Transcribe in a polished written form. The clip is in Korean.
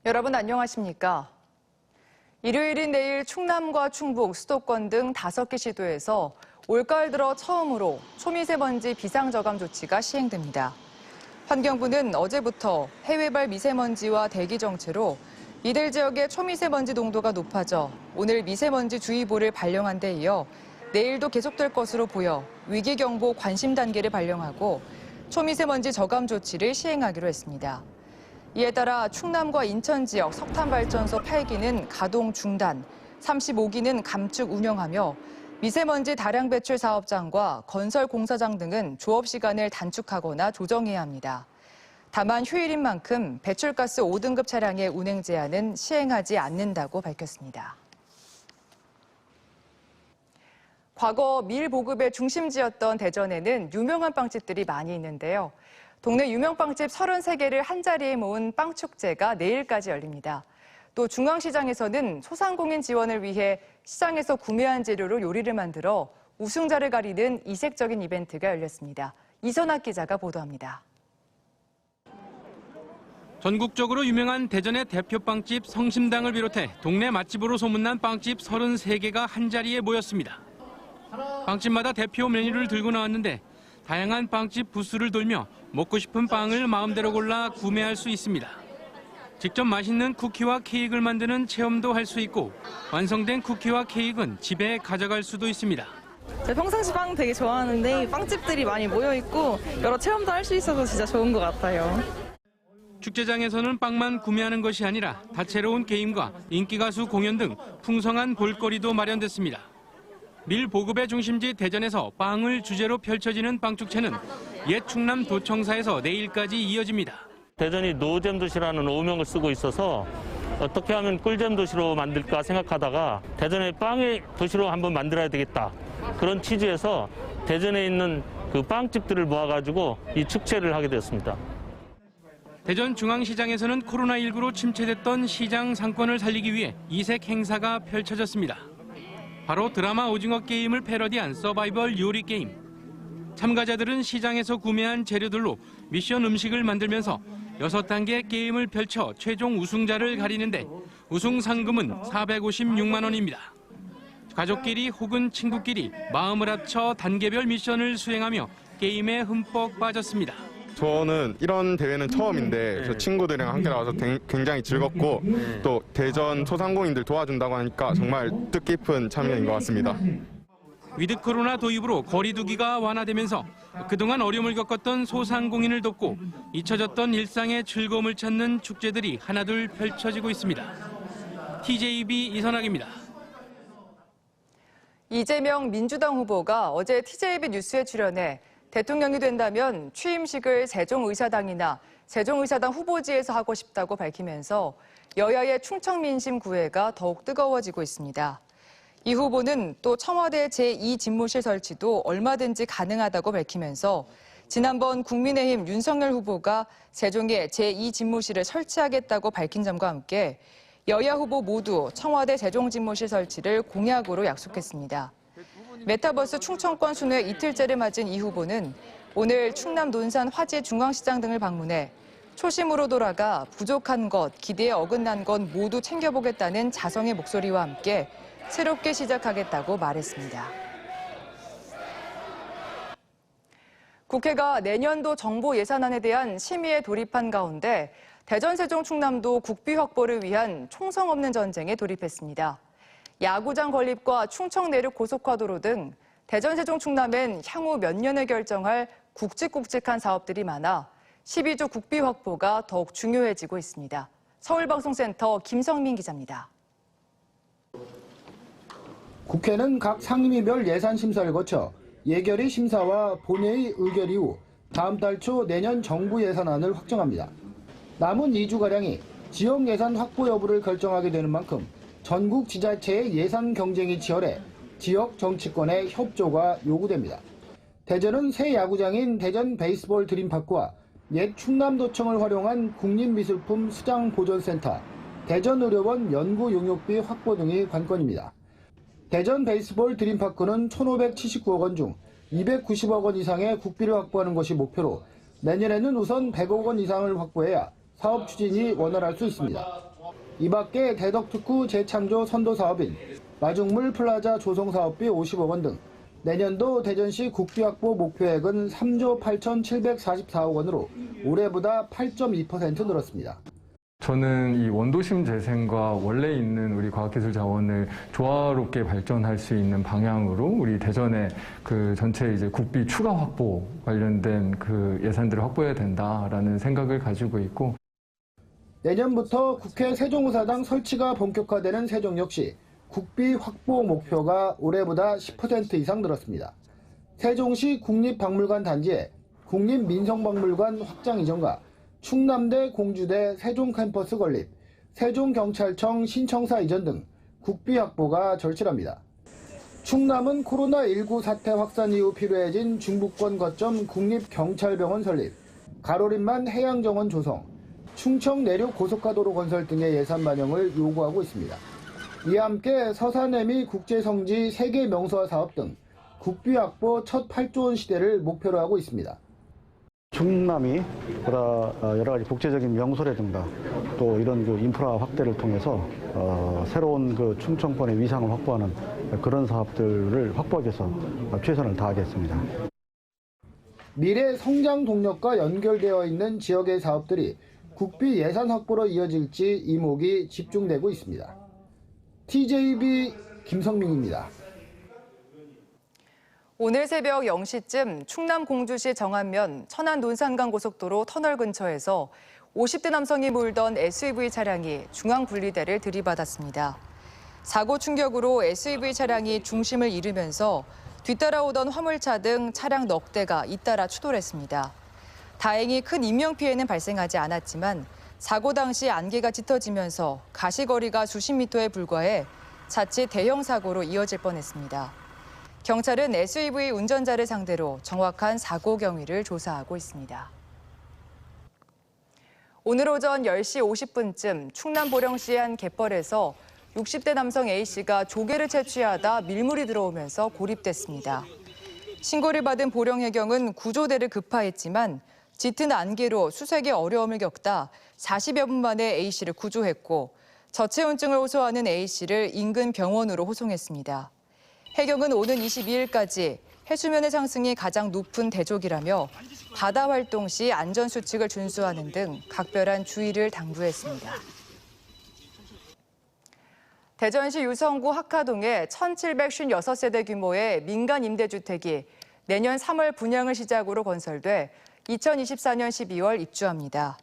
여러분 안녕하십니까? 일요일인 내일 충남과 충북, 수도권 등 5개 시도에서 올가을 들어 처음으로 초미세먼지 비상저감 조치가 시행됩니다. 환경부는 어제부터 해외발 미세먼지와 대기 정체로 이들 지역의 초미세먼지 농도가 높아져 오늘 미세먼지 주의보를 발령한 데 이어 내일도 계속될 것으로 보여 위기경보 관심 단계를 발령하고 초미세먼지 저감 조치를 시행하기로 했습니다. 이에 따라 충남과 인천 지역 석탄발전소 8기는 가동 중단, 35기는 감축 운영하며 미세먼지 다량 배출 사업장과 건설 공사장 등은 조업 시간을 단축하거나 조정해야 합니다. 다만 휴일인 만큼 배출가스 5등급 차량의 운행 제한은 시행하지 않는다고 밝혔습니다. 과거 밀 보급의 중심지였던 대전에는 유명한 빵집들이 많이 있는데요. 동네 유명 빵집 33개를 한자리에 모은 빵축제가 내일까지 열립니다. 또 중앙시장에서는 소상공인 지원을 위해 시장에서 구매한 재료로 요리를 만들어 우승자를 가리는 이색적인 이벤트가 열렸습니다. 이선학 기자가 보도합니다. 전국적으로 유명한 대전의 대표 빵집 성심당을 비롯해 동네 맛집으로 소문난 빵집 33개가 한자리에 모였습니다. 빵집마다 대표 메뉴를 들고 나왔는데 다양한 빵집 부스를 돌며 먹고 싶은 빵을 마음대로 골라 구매할 수 있습니다. 직접 맛있는 쿠키와 케이크를 만드는 체험도 할 수 있고 완성된 쿠키와 케이크는 집에 가져갈 수도 있습니다. 제가 평상시 빵 되게 좋아하는데 빵집들이 많이 모여있고 여러 체험도 할 수 있어서 진짜 좋은 것 같아요. 축제장에서는 빵만 구매하는 것이 아니라 다채로운 게임과 인기 가수 공연 등 풍성한 볼거리도 마련됐습니다. 밀 보급의 중심지 대전에서 빵을 주제로 펼쳐지는 빵축제는 옛 충남 도청사에서 내일까지 이어집니다. 대전이 노잼 도시라는 오명을 쓰고 있어서 어떻게 하면 꿀잼 도시로 만들까 생각하다가 대전의 빵의 도시로 한번 만들어야 되겠다. 그런 취지에서 대전에 있는 그 빵집들을 모아가지고 이 축제를 하게 되었습니다. 대전 중앙시장에서는 코로나19로 침체됐던 시장 상권을 살리기 위해 이색 행사가 펼쳐졌습니다. 바로 드라마 오징어 게임을 패러디한 서바이벌 요리 게임. 참가자들은 시장에서 구매한 재료들로 미션 음식을 만들면서 6단계 게임을 펼쳐 최종 우승자를 가리는데 우승 상금은 456만 원입니다. 가족끼리 혹은 친구끼리 마음을 합쳐 단계별 미션을 수행하며 게임에 흠뻑 빠졌습니다. 저는 이런 대회는 처음인데 저 친구들이랑 함께 나와서 굉장히 즐겁고 또 대전 소상공인들 도와준다고 하니까 정말 뜻깊은 참여인 것 같습니다. 위드 코로나 도입으로 거리 두기가 완화되면서 그동안 어려움을 겪었던 소상공인을 돕고 잊혀졌던 일상의 즐거움을 찾는 축제들이 하나둘 펼쳐지고 있습니다. TJB 이선학입니다. 이재명 민주당 후보가 어제 TJB 뉴스에 출연해 대통령이 된다면 취임식을 세종의사당이나 세종의사당 후보지에서 하고 싶다고 밝히면서 여야의 충청 민심 구애가 더욱 뜨거워지고 있습니다. 이 후보는 또 청와대 제2집무실 설치도 얼마든지 가능하다고 밝히면서 지난번 국민의힘 윤석열 후보가 세종에 제2집무실을 설치하겠다고 밝힌 점과 함께 여야 후보 모두 청와대 세종집무실 설치를 공약으로 약속했습니다. 메타버스 충청권 순회 이틀째를 맞은 이 후보는 오늘 충남 논산 화지 중앙시장 등을 방문해 초심으로 돌아가 부족한 것, 기대에 어긋난 것 모두 챙겨보겠다는 자성의 목소리와 함께 새롭게 시작하겠다고 말했습니다. 국회가 내년도 정부 예산안에 대한 심의에 돌입한 가운데 대전, 세종, 충남도 국비 확보를 위한 총성 없는 전쟁에 돌입했습니다. 야구장 건립과 충청 내륙 고속화도로 등 대전, 세종, 충남엔 향후 몇 년에 결정할 굵직굵직한 사업들이 많아 12조 국비 확보가 더욱 중요해지고 있습니다. 서울방송센터 김성민 기자입니다. 국회는 각 상임위별 예산 심사를 거쳐 예결위 심사와 본회의 의결 이후 다음 달 초 내년 정부 예산안을 확정합니다. 남은 2주가량이 지역 예산 확보 여부를 결정하게 되는 만큼 전국 지자체의 예산 경쟁이 치열해 지역 정치권의 협조가 요구됩니다. 대전은 새 야구장인 대전 베이스볼 드림파크와 옛 충남도청을 활용한 국립미술품 수장보존센터, 대전의료원 연구용역비 확보 등이 관건입니다. 대전 베이스볼 드림파크는 1,579억 원 중 290억 원 이상의 국비를 확보하는 것이 목표로 내년에는 우선 100억 원 이상을 확보해야 사업 추진이 원활할 수 있습니다. 이 밖에 대덕특구 재창조 선도사업인 마중물 플라자 조성사업비 50억 원 등 내년도 대전시 국비 확보 목표액은 3조 8,744억 원으로 올해보다 8.2% 늘었습니다. 저는 이 원도심 재생과 원래 있는 우리 과학기술 자원을 조화롭게 발전할 수 있는 방향으로 우리 대전의 그 전체 이제 국비 추가 확보 관련된 그 예산들을 확보해야 된다라는 생각을 가지고 있고, 내년부터 국회 세종의사당 설치가 본격화되는 세종 역시 국비 확보 목표가 올해보다 10% 이상 늘었습니다. 세종시 국립박물관 단지에 국립민속박물관 확장 이전과 충남대 공주대 세종 캠퍼스 건립, 세종경찰청 신청사 이전 등 국비 확보가 절실합니다. 충남은 코로나19 사태 확산 이후 필요해진 중부권 거점 국립경찰병원 설립, 가로림만 해양정원 조성, 충청 내륙 고속가도로 건설 등의 예산 반영을 요구하고 있습니다. 이와 함께 서산해미 국제성지 세계 명소화 사업 등 국비 확보 첫 8조 원 시대를 목표로 하고 있습니다. 충남이 보다 여러 가지 국제적인 명소라든가 또 이런 그 인프라 확대를 통해서 새로운 그 충청권의 위상을 확보하는 그런 사업들을 확보하기 위해서 최선을 다하겠습니다. 미래 성장 동력과 연결되어 있는 지역의 사업들이 국비 예산 확보로 이어질지 이목이 집중되고 있습니다. TJB 김성민입니다. 오늘 새벽 0시쯤 충남 공주시 정안면 천안 논산강 고속도로 터널 근처에서 50대 남성이 몰던 SUV 차량이 중앙 분리대를 들이받았습니다. 사고 충격으로 SUV 차량이 중심을 잃으면서 뒤따라오던 화물차 등 차량 넉 대가 잇따라 추돌했습니다. 다행히 큰 인명피해는 발생하지 않았지만 사고 당시 안개가 짙어지면서 가시거리가 수십 미터에 불과해 자칫 대형 사고로 이어질 뻔했습니다. 경찰은 SUV 운전자를 상대로 정확한 사고 경위를 조사하고 있습니다. 오늘 오전 10시 50분쯤 충남 보령시의 한 갯벌에서 60대 남성 A씨가 조개를 채취하다 밀물이 들어오면서 고립됐습니다. 신고를 받은 보령해경은 구조대를 급파했지만 짙은 안개로 수색에 어려움을 겪다 40여 분 만에 A씨를 구조했고 저체온증을 호소하는 A씨를 인근 병원으로 호송했습니다. 해경은 오는 22일까지 해수면의 상승이 가장 높은 대족이라며 바다 활동 시 안전수칙을 준수하는 등 각별한 주의를 당부했습니다. 대전시 유성구 학하동에 1,756세대 규모의 민간 임대주택이 내년 3월 분양을 시작으로 건설돼 2024년 12월 입주합니다.